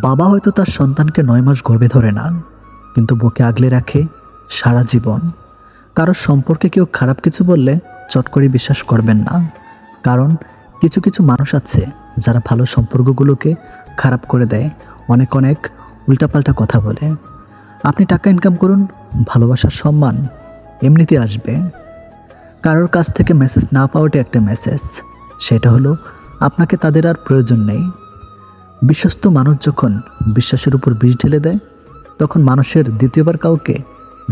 বাবা হয়তো তার সন্তানকে 9 মাস গর্ভে ধরে না, কিন্তু বুকে আগলে রাখে সারা জীবন। কারোর সম্পর্কে কেউ খারাপ কিছু বললে চট করে বিশ্বাস করবেন না, কারণ কিছু কিছু মানুষ আছে যারা ভালো সম্পর্কগুলোকে খারাপ করে দেয়, অনেক অনেক উল্টাপাল্টা কথা বলে। আপনি টাকা ইনকাম করুন, ভালোবাসার সম্মান এমনিতে আসবে। কারোর কাছ থেকে মেসেজ না পাওয়াটা একটা মেসেজ, সেটা হলো আপনাকে তাদের আর প্রয়োজন নেই। বিশ্বস্ত মানুষ যখন বিশ্বাসের উপর বিষ ঢেলে দেয়, তখন মানুষের দ্বিতীয়বার কাউকে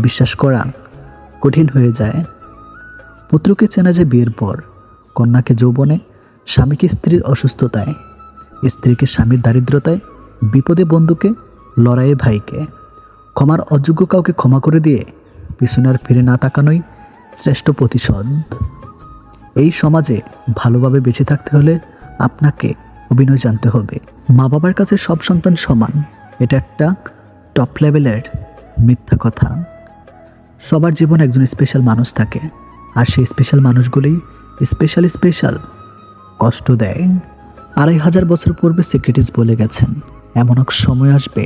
বিশ্বাস করা কঠিন হয়ে যায়। পুত্রকে চেনা যায় বিয়ের পর, কন্যাকে যৌবনে, স্বামীকে স্ত্রীর অসুস্থতায়, স্ত্রীকে স্বামীর দারিদ্রতায়, বিপদে বন্ধুকে, লড়াইয়ে ভাইকে। ক্ষমার অযোগ্য কাউকে ক্ষমা করে দিয়ে পিছনে আর ফিরে না তাকানোই শ্রেষ্ঠ প্রতিশোধ। এই সমাজে ভালোভাবে বেঁচে থাকতে হলে আপনাকে অভিনয় জানতে হবে। মা বাবার কাছে সব সন্তান সমান, এটা একটা টপ লেভেলের মিথ্যা কথা। সবার জীবনে একজন স্পেশাল মানুষ থাকে, আর সেই স্পেশাল মানুষগুলি স্পেশাল কষ্ট দেয়। 2500 বছর পূর্বে সক্রেটিস বলে গেছেন, এমন এক সময় আসবে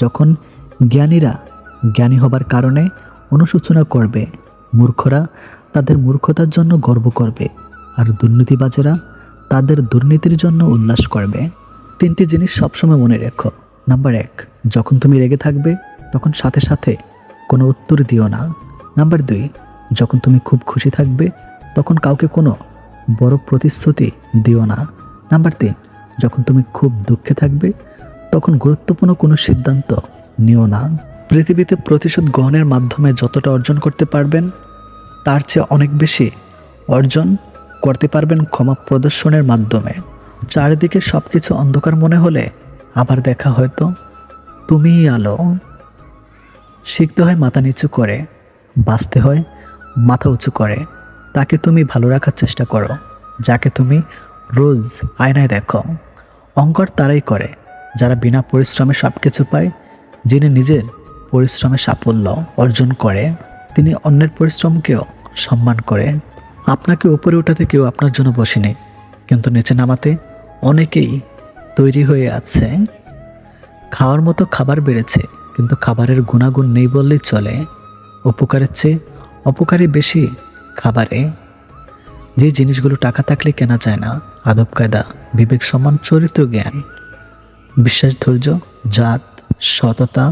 যখন জ্ঞানীরা জ্ঞানী হবার কারণে অনুশোচনা করবে, মূর্খরা তাদের মূর্খতার জন্য গর্ব করবে, আর দুর্নীতিবাজেরা তাদের দুর্নীতির জন্য উল্লাস করবে। 3টি জিনিস সবসময় মনে রেখো। নাম্বার 1, যখন তুমি রেগে থাকবে তখন সাথে সাথে কোনো উত্তর দিও না। নাম্বার 2, যখন তুমি খুব খুশি থাকবে তখন কাউকে কোনো বড় প্রতিশ্রুতি দিও না। নাম্বার 3, যখন তুমি খুব দুঃখে থাকবে তখন গুরুত্বপূর্ণ কোনো সিদ্ধান্ত নিও না। পৃথিবীতে প্রতিশোধ গ্রহণের মাধ্যমে যতটা অর্জন করতে পারবেন, তার চেয়ে অনেক বেশি অর্জন করতে পারবেন ক্ষমা প্রদর্শনের মাধ্যমে। চারিদিকে সব কিছু অন্ধকার মনে হলে আবার দেখা হয়তো তুমিই আলো। শিখতে হয় মাথা নিচু করে, বাঁচতে হয় মাথা উঁচু করে। তাকে তুমি ভালো রাখার চেষ্টা করো যাকে তুমি রোজ আয়নায় দেখো। অহংকার তারাই করে যারা বিনা পরিশ্রমে সব কিছু পায়। যিনি নিজের পরিশ্রমে সাফল্য অর্জন করে, তিনি অন্যের পরিশ্রমকেও সম্মান করে। আপনাকে উপরে উঠাতে কেউ আপনার জন্য বসেনি, কিন্তু নিচে নামাতে অনেকেই তৈরি হয়ে আছে। খাওয়ার মতো খাবার বেড়েছে, কিন্তু খাবারের গুণাগুণ নেই বললেই চলে। উপকারের চেয়ে অপকারই বেশি খাবারে। যে জিনিসগুলো টাকা থাকলে কেনা যায় না, আদব কায়দা, বিবেক, সম্মান, চরিত্র, জ্ঞান, বিশ্বাস, ধৈর্য, জাত, সততা,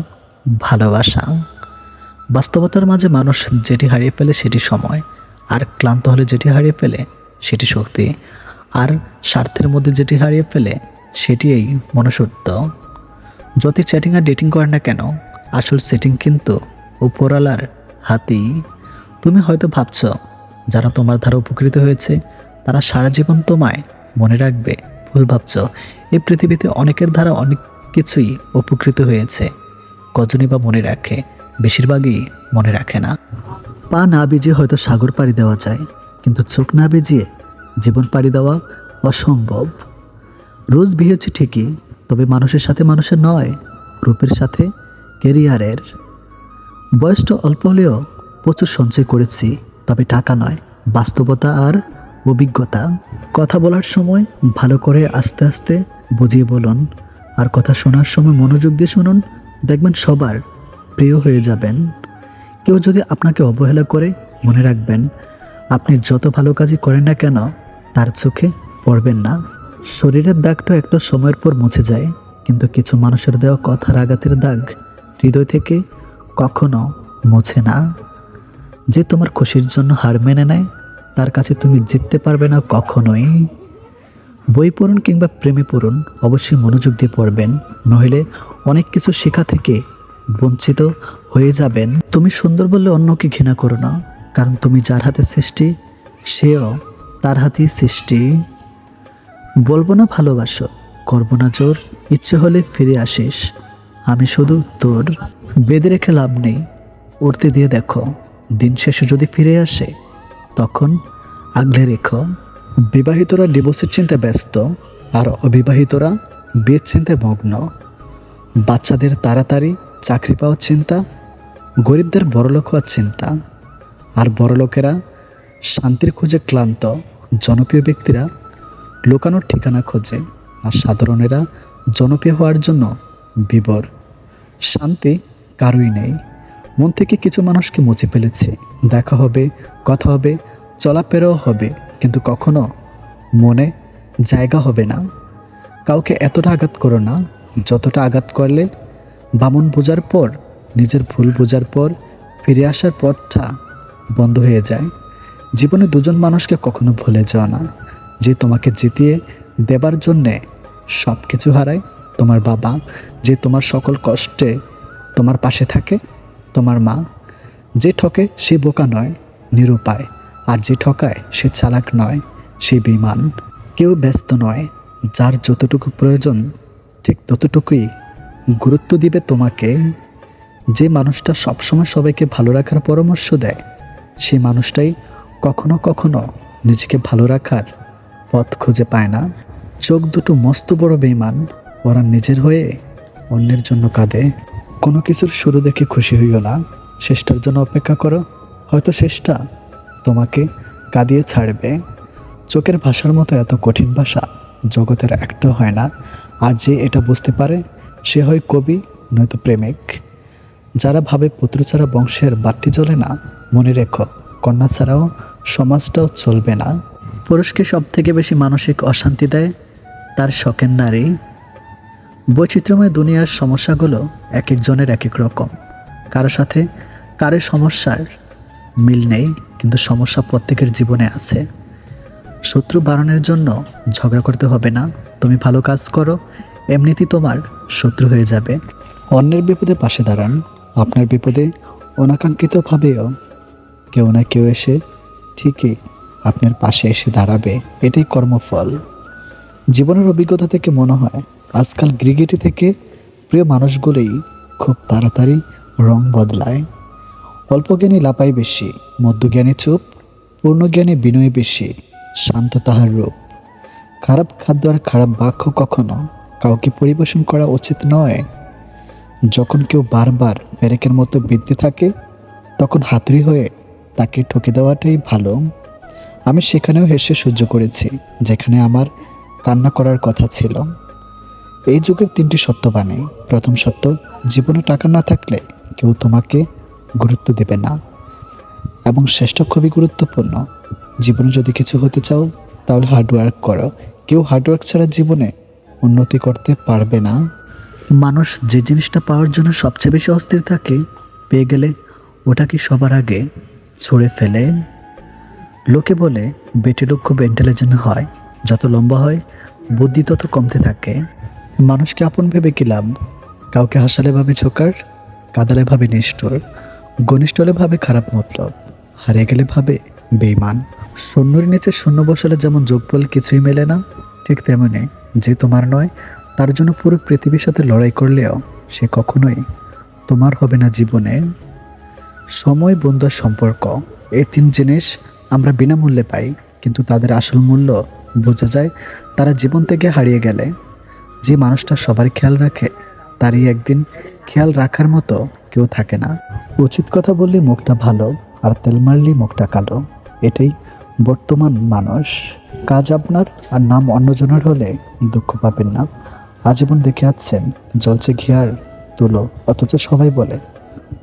ভালোবাসা। বাস্তবতার মাঝে মানুষ যেটি হারিয়ে ফেলে সেটি সময়, আর ক্লান্ত হলে যেটি হারিয়ে ফেলে সেটি শক্তি, আর স্বার্থের মধ্যে যেটি হারিয়ে ফেলে সেটি এই মনুষ্যত্ব। যতই চ্যাটিং আর ডেটিং করে না কেন, আসল সেটিং কিন্তু উপরওয়ালার হাতেই। তুমি হয়তো ভাবছ যারা তোমার দ্বারা উপকৃত হয়েছে তারা সারা জীবন তোমায় মনে রাখবে। ভুল ভাবছ। এই পৃথিবীতে অনেকের দ্বারা অনেক কিছুই উপকৃত হয়েছে, কজনই বা মনে রাখে, বেশিরভাগই মনে রাখে না। পা না ভিজিয়ে হয়তো সাগর পাড়ি দেওয়া যায়, কিন্তু চোখ না ভিজিয়ে জীবন পাড়ি দেওয়া অসম্ভব। রোজ বিয়ে হচ্ছে ঠিকই, তবে মানুষের সাথে মানুষের নয়, রূপের সাথে কেরিয়ারের। বয়সটা অল্প হলেও প্রচুর সঞ্চয় করেছি, তবে টাকা নয়, বাস্তবতা আর অভিজ্ঞতা। কথা বলার সময় ভালো করে আস্তে আস্তে বুঝিয়ে বলুন, আর কথা শোনার সময় মনোযোগ দিয়ে শুনুন, দেখবেন সবার প্রিয় হয়ে যাবেন। কেউ যদি আপনাকে অবহেলা করে, মনে রাখবেন আপনি যত ভালো কাজই করেন না কেন তার চোখে পড়বেন না। শরীরের দাগটা একটা সময়ের পর মুছে যায়, কিন্তু কিছু মানুষের দেওয়া কথার আঘাতের দাগ হৃদয় থেকে কখনো মুছে না। যে তোমার খুশির জন্য হার মেনে নেয়, তার কাছে তুমি জিততে পারবে না কখনোই। বই পড়ুন কিংবা প্রেমে পড়ুন, অবশ্যই মনোযোগ দিয়ে পড়বেন, নইলে অনেক কিছু শেখা থেকে বঞ্চিত হয়ে যাবেন। তুমি সুন্দর বললে অন্যকে ঘৃণা করো না, কারণ তুমি যার হাতে সৃষ্টি সেও তার হাতেই সৃষ্টি। বলবো না ভালোবাসো, করবো না জোর, ইচ্ছে হলে ফিরে আসিস, আমি শুধু তোর। বেঁধে রেখে লাভ নেই, উড়তে দিয়ে দেখো, দিন শেষে যদি ফিরে আসে তখন আগলে রেখো। বিবাহিতরা ডিভোর্সের চিন্তায় ব্যস্ত, আর অবিবাহিতরা বিয়ের চিন্তায় মগ্ন। বাচ্চাদের তাড়াতাড়ি চাকরি পাওয়ার চিন্তা, গরিবদের বড়লোক হওয়ার চিন্তা, আর বড়লোকেরা শান্তির খোঁজে ক্লান্ত। জনপ্রিয় ব্যক্তিরা লুকানোর ঠিকানা খোঁজে, আর সাধারণেরা জনপ্রিয় হওয়ার জন্য বিবর। শান্তি কারোই নেই। মন থেকে কিছু মানুষকে মুছে ফেলেছে। দেখা হবে, কথা হবে, চলাফেরাও হবে, কিন্তু কখনো মনে জায়গা হবে না। কাউকে এতটা আঘাত করো না যতটা আঘাত করলে বামন বোঝার পর, নিজের ভুল বোঝার পর ফিরে আসার পথটা বন্ধ হয়ে যায়। জীবনে দুজন মানুষকে কখনো ভুলে যাও না, যে তোমাকে জিতিয়ে দেবার জন্যে সব কিছু হারায়। তোমার বাবা, যে তোমার সকল কষ্টে তোমার পাশে থাকে। তোমার মা, যে ঠকে সে বোকা নয়, নিরুপায়। আর যে ঠকায় সে চালাক নয়, সে বেঈমান। কেউ ব্যস্ত নয়, যার যতটুকু প্রয়োজন ঠিক ততটুকুই গুরুত্ব দিবে তোমাকে। যে মানুষটা সবসময় সবাইকে ভালো রাখার পরামর্শ দেয়, সেই মানুষটাই কখনো কখনো নিজেকে ভালো রাখার পথ খুঁজে পায় না। চোখ দুটো মস্ত বড় বেঈমান, ওরা নিজের হয়ে অন্যের জন্য কাঁদে। কোনো কিছুর শুরু দেখে খুশি হইও না, শেষটার জন্য অপেক্ষা করো। হয়তো শেষটা তোমাকে কাঁদিয়ে ছাড়বে। চোখের ভাষার মতো এত কঠিন ভাষা জগতের একটাও হয় না। আর যে এটা বুঝতে পারে সে হয় কবি, নয়তো প্রেমিক। যারা ভাবে পুত্র ছাড়া বংশের বাতি জ্বলে না, মনে রেখো কন্যা ছাড়াও সমাজটাও চলবে না। পুরুষকে সব থেকে বেশি মানসিক অশান্তি দেয় তার শখের নারী। বৈচিত্র্যময় দুনিয়ার সমস্যাগুলো এক একজনের এক এক রকম। কারো সাথে কারো সমস্যার মিল নেই, কিন্তু সমস্যা প্রত্যেকের জীবনে আছে। শত্রু বাড়ানোর জন্য ঝগড়া করতে হবে না। তুমি ভালো কাজ করো, এমনিতেই তোমার শত্রু হয়ে যাবে। অন্যের বিপদে পাশে দাঁড়ান, আপনার বিপদে অনাকাঙ্ক্ষিতভাবেও কেউ না কেউ এসে ঠিকই আপনার পাশে এসে দাঁড়াবে। এটাই কর্মফল। জীবনের অভিজ্ঞতা থেকে মনে হয় আজকাল গিরগিটি থেকে প্রিয় মানুষগুলোই খুব তাড়াতাড়ি রং বদলায়। অল্প জ্ঞানী লাপাই বেশি, মধ্যজ্ঞানী চুপ, পূর্ণজ্ঞানী বিনয় বেশি, শান্ত তাহার রূপ। খারাপ খাদ্য আর খারাপ বাক্য কখনো কাউকে পরিবেশন করা উচিত নয়। যখন কেউ বারবার পেরেকের মতো বিদ্যে থাকে, তখন হাতুড়ি হয়ে তাকে ঠকে দেওয়াটাই ভালো। আমি সেখানেও হেসে সহ্য করেছি যেখানে আমার কান্না করার কথা ছিল। এই যুগের 3টি সত্যবাণী। প্রথম সত্য, জীবনে টাকা না থাকলে কেউ তোমাকে গুরুত্ব দেবে না। এবং শেষটা খুবই গুরুত্বপূর্ণ, জীবনে যদি কিছু হতে চাও তাহলে হার্ডওয়ার্ক করো। কেউ হার্ডওয়ার্ক ছাড়া জীবনে উন্নতি করতে পারবে না। মানুষ যে জিনিসটা পাওয়ার জন্য সবচেয়ে বেশি অস্থির থাকে, পেয়ে গেলে ওটাকে সবার আগে ছুঁড়ে ফেলে। লোকে বলে বেটে লোক খুব ইন্টেলিজেন্ট হয়, যত লম্বা হয় বুদ্ধি তত কমতে থাকে। মানুষকে আপন ভেবে কি লাভ? কাউকে হাসালে ভাবে ছোকার, কাঁদালে ভাবে নিষ্ঠুর, ঘনিষ্ঠ হলে ভাবে খারাপ মতলব, হারিয়ে গেলে ভাবে বেঈমান। শূন্যের নিচে শূন্য বসালে যেমন যোগফল কিছুই মেলে না, ঠিক তেমনি যে তোমার নয় তার জন্য পুরো পৃথিবীর সাথে লড়াই করলেও সে কখনোই তোমার হবে না জীবনে। সময়, বন্ধু আর সম্পর্ক, এই 3 জিনিস আমরা বিনামূল্যে পাই, কিন্তু তাদের আসল মূল্য বোঝা যায় তারা জীবন থেকে হারিয়ে গেলে। যে মানুষটা সবার খেয়াল রাখে তারই একদিন খেয়াল রাখার মতো কেউ থাকে না। উচিত কথা বললে মুখটা ভালো, আর তেল মারলে মুখটা কালো। এটাই বর্তমান মানুষ। কাজ আপনার আর নাম অন্যজনের হলে দুঃখ পাবেন না। আজীবন দেখে আছেন জ্বলছে ঘিয়ার তুলো, অথচ সবাই বলে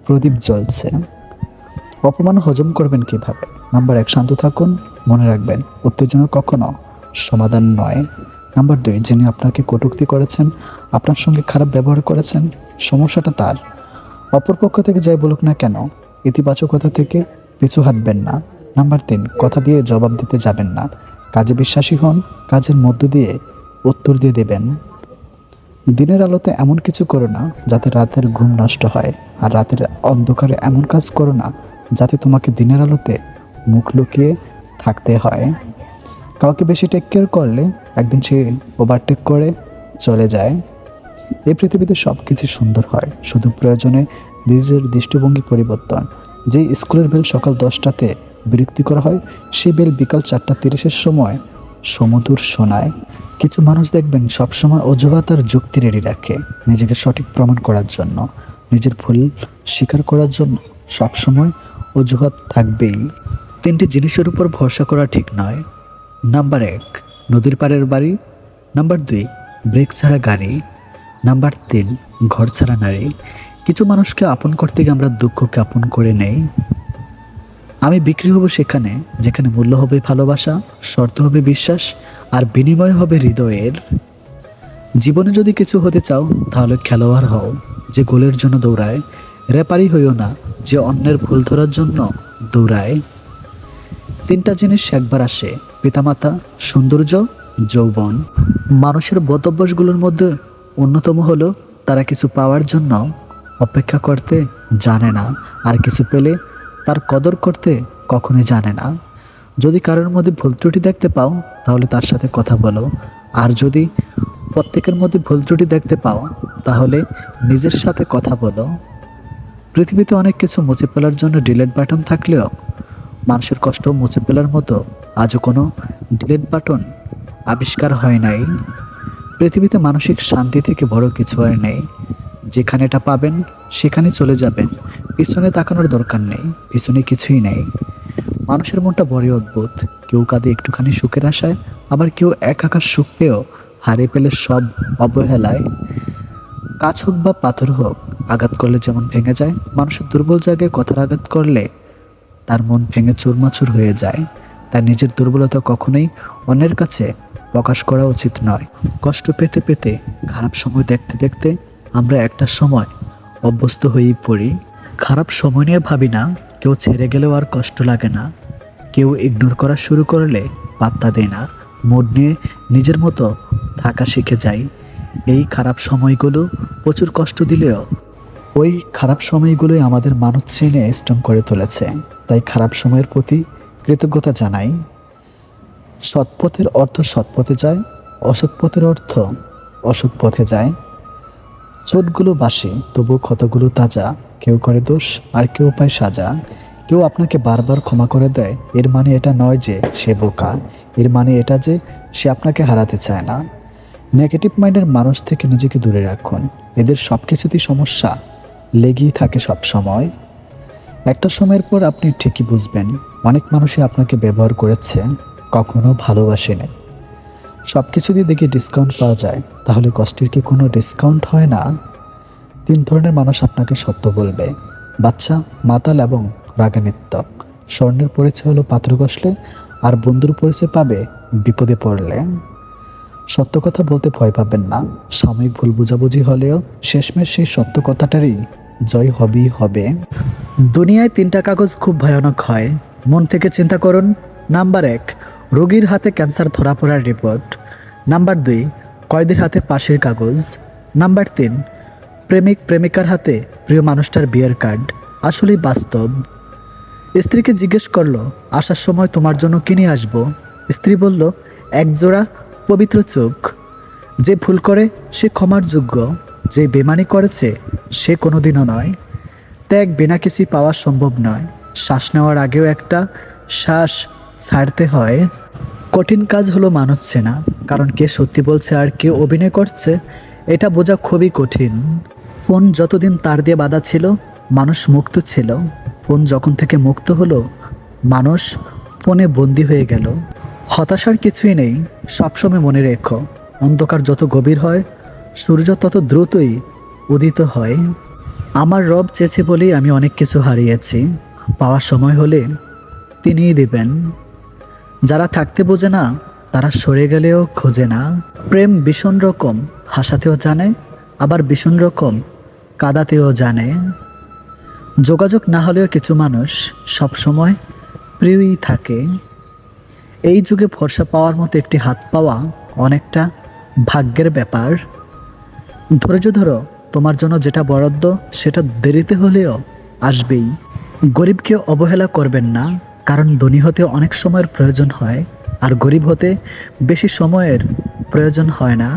প্রদীপ জ্বলছে। অপমান হজম করবেন কিভাবে? নাম্বার 1, শান্ত থাকুন। মনে রাখবেন উত্তেজনা কখনো সমাধান নয়। নাম্বার 2, যিনি আপনাকে কটূক্তি করেছেন, আপনার সঙ্গে খারাপ ব্যবহার করেছেন, সমস্যাটা তার। অপরপক্ষ থেকে যাই বলুক না কেন, ইতিবাচকতা থেকে পিছু হাঁটবেন না। নাম্বার 3, কথা দিয়ে জবাব দিতে যাবেন না। কাজে বিশ্বাসী হন, কাজের মধ্য দিয়ে উত্তর দিয়ে দেবেন। দিনের আলোতে এমন কিছু করো না যাতে রাতের ঘুম নষ্ট হয়, আর রাতের অন্ধকারে এমন কাজ করো না যাতে তোমাকে দিনের আলোতে মুখ লুকিয়ে থাকতে হয়। কাউকে বেশি টেক কেয়ার করলে একদিন সে ওভারটেক করে চলে যায়। এই পৃথিবীতে সব কিছু সুন্দর হয়, শুধু প্রয়োজনে নিজের দৃষ্টিভঙ্গি পরিবর্তন। যে স্কুলের বেল সকাল 10টাতে বিরক্তি করা হয়, সেই বেল বিকাল 4:30 সময় সমুদূর শোনায়। কিছু মানুষ দেখবেন সবসময় অজুহাত আর যুক্তি রেডি রাখে, নিজেকে সঠিক প্রমাণ করার জন্য, নিজের ভুল স্বীকার করার জন্য সবসময় অজুহাত থাকবেই। 3টি জিনিসের উপর ভরসা করা ঠিক নয়। নাম্বার 1, নদীর পাড়ের বাড়ি। নাম্বার 2, ব্রেক ছাড়া গাড়ি। নাম্বার 3, ঘর ছাড়া নারী। কিছু মানুষকে আপন করতে গিয়ে আমরা দুঃখকে আপন করে নেই। আমি বিক্রি হব সেখানে যেখানে মূল্য হবে ভালোবাসা, শর্ত হবে বিশ্বাস, আর বিনিময় হবে হৃদয়ের। জীবনে যদি কিছু হতে চাও তাহলে খেলোয়াড় হও যে গোলের জন্য দৌড়ায়, রেপারি হইও না যে অন্যের ভুল ধরার জন্য দৌড়ায়। 3টা জিনিস একবার আসে: পিতামাতা, সৌন্দর্য, যৌবন। মানুষের বদভ্যাসগুলোর মধ্যে অন্যতম হলো তারা কিছু পাওয়ার জন্য অপেক্ষা করতে জানে না, আর কিছু পেলে তার কদর করতে কখনোই জানে না। যদি কারোর মধ্যে ভুল ত্রুটি দেখতে পাও তাহলে তার সাথে কথা বলো, আর যদি প্রত্যেকের মধ্যে ভুল ত্রুটি দেখতে পাও তাহলে নিজের সাথে কথা বলো। পৃথিবীতে অনেক কিছু মুছে ফেলার জন্য ডিলিট বাটন থাকলেও মানুষের কষ্ট মুছে ফেলার মতো আজও কোনো ডিলিট বাটন আবিষ্কার হয় নাই। পৃথিবীতে মানসিক শান্তি থেকে বড় কিছু আর নেই। যেখানে এটা পাবেন সেখানে চলে যাবেন, পিছনে তাকানোর দরকার নেই, পিছনে কিছুই নেই। মানুষের মনটা বড়ই অদ্ভুত, কেউ কাঁদে একটুখানি সুখের আশায়, আবার কেউ একাকার সুখ পেয়েও হারিয়ে পেলে সব অবহেলায়। কাজ হোক বা পাথর হোক, আঘাত করলে যেমন ভেঙে যায়, মানুষের দুর্বল জায়গায় কথার আঘাত করলে তার মন ভেঙে চুরমাচুর হয়ে যায়। তার নিজের দুর্বলতা কখনোই অন্যের কাছে প্রকাশ করা উচিত নয়। কষ্ট পেতে পেতে, খারাপ সময় দেখতে দেখতে আমরা একটা সময় অভ্যস্ত হয়েই পড়ি। খারাপ সময় নিয়ে ভাবি না, কেউ ছেড়ে গেলেও আর কষ্ট লাগে না, কেউ ইগনোর করা শুরু করলে পাত্তা দেয় না, মুড নিয়ে নিজের মতো থাকা শিখে যাই। এই খারাপ সময়গুলো প্রচুর কষ্ট দিলেও ওই খারাপ সময়গুলোই আমাদের মানব শ্রেণী স্ট্রং করে তুলেছে। তাই খারাপ সময়ের প্রতি কৃতজ্ঞতা জানাই। সৎপথের অর্থ সৎপথে যায়, অসৎ পথের অর্থ অসৎ পথে যায়। চোটগুলো বাসি তবু ক্ষতগুলো তাজা, কেউ করে দোষ আর কেউ পায় সাজা। কেউ আপনাকে বারবার ক্ষমা করে দেয়, এর মানে এটা নয় যে সে বোকা, এর মানে এটা যে সে আপনাকে হারাতে চায় না। নেগেটিভ মাইন্ডের মানুষ থেকে নিজেকে দূরে রাখুন, এদের সব কিছুতেই সমস্যা লেগেই থাকে সব সময়। একটা সময়ের পর আপনি ঠিকই বুঝবেন অনেক মানুষই আপনাকে ব্যবহার করেছে, কখনো ভালোবাসেনি। সব কিছু দিয়ে দেখি ডিসকাউন্ট পাওয়া যায়, তাহলে কষ্টের কি কোনো ডিসকাউন্ট হয় না? 3 ধরনের মানুষ আপনাকে সত্য বলবে: বাচ্চা, মাতাল এবং রাগান্বিত। স্বর্ণের পরিচয় হলো পাথর ঘষলে, আর বন্ধুর পরিচয় পাবে বিপদে পড়লে। সত্য কথা বলতে ভয় পাবেন না, সাময়িক ভুল বোঝাবুঝি হলেও শেষমেশ সেই সত্য কথাটারই জয় হবেই হবে। দুনিয়ায় 3টা কাগজ খুব ভয়ানক হয়, মন থেকে চিন্তা করুন। নাম্বার 1, রোগীর হাতে ক্যান্সার ধরা পড়ার রিপোর্ট। নাম্বার 2, কয়েদির হাতে ফাঁসির কাগজ। নাম্বার 3, প্রেমিক প্রেমিকার হাতে প্রিয় মানুষটার বিয়ের কার্ড। আসলেই বাস্তব। স্ত্রীকে জিজ্ঞেস করলো, আসার সময় তোমার জন্য কিনে আসবো? স্ত্রী বলল, একজোড়া পবিত্র চোখ। যে ভুল করে সে ক্ষমার যোগ্য, যে বেমানি করেছে সে কোনোদিনও নয়। ত্যাগ বিনা কিছুই পাওয়া সম্ভব নয়, শ্বাস নেওয়ার আগেও একটা শ্বাস ছাড়তে হয়। কঠিন কাজ হলো মানুষ চেনা, কারণ কে সত্যি বলছে আর কে অভিনয় করছে এটা বোঝা খুবই কঠিন। ফোন যতদিন তার দিয়ে বাঁধা ছিল মানুষ মুক্ত ছিল, ফোন যখন থেকে মুক্ত হলো মানুষ ফোনে বন্দি হয়ে গেল। হতাশার কিছুই নেই, সবসময় মনে রেখো, অন্ধকার যত গভীর হয় সূর্য তত দ্রুতই উদিত হয়। আমার রব চেয়েছে বলেই আমি অনেক কিছু হারিয়েছি, পাওয়ার সময় হলে তিনিই দিবেন। যারা থাকতে বোঝে না তারা সরে গেলেও খোঁজে না। প্রেম ভীষণ রকম হাসাতেও জানে, আবার ভীষণ রকম কাঁদাতেও জানে। যোগাযোগ না হলেও কিছু মানুষ সবসময় প্রিয়ই থাকে। এই যুগে ভরসা পাওয়ার মতো একটি হাত পাওয়া অনেকটা ভাগ্যের ব্যাপার। ধৈর্য ধরো, তোমার জন্য যেটা বরাদ্দ সেটা দেরিতে হলেও আসবেই। গরিবকে অবহেলা করবেন না, কারণ ধনী হতে অনেক সময়ের প্রয়োজন হয়, আর গরিব হতে বেশি সময়ের প্রয়োজন হয় না।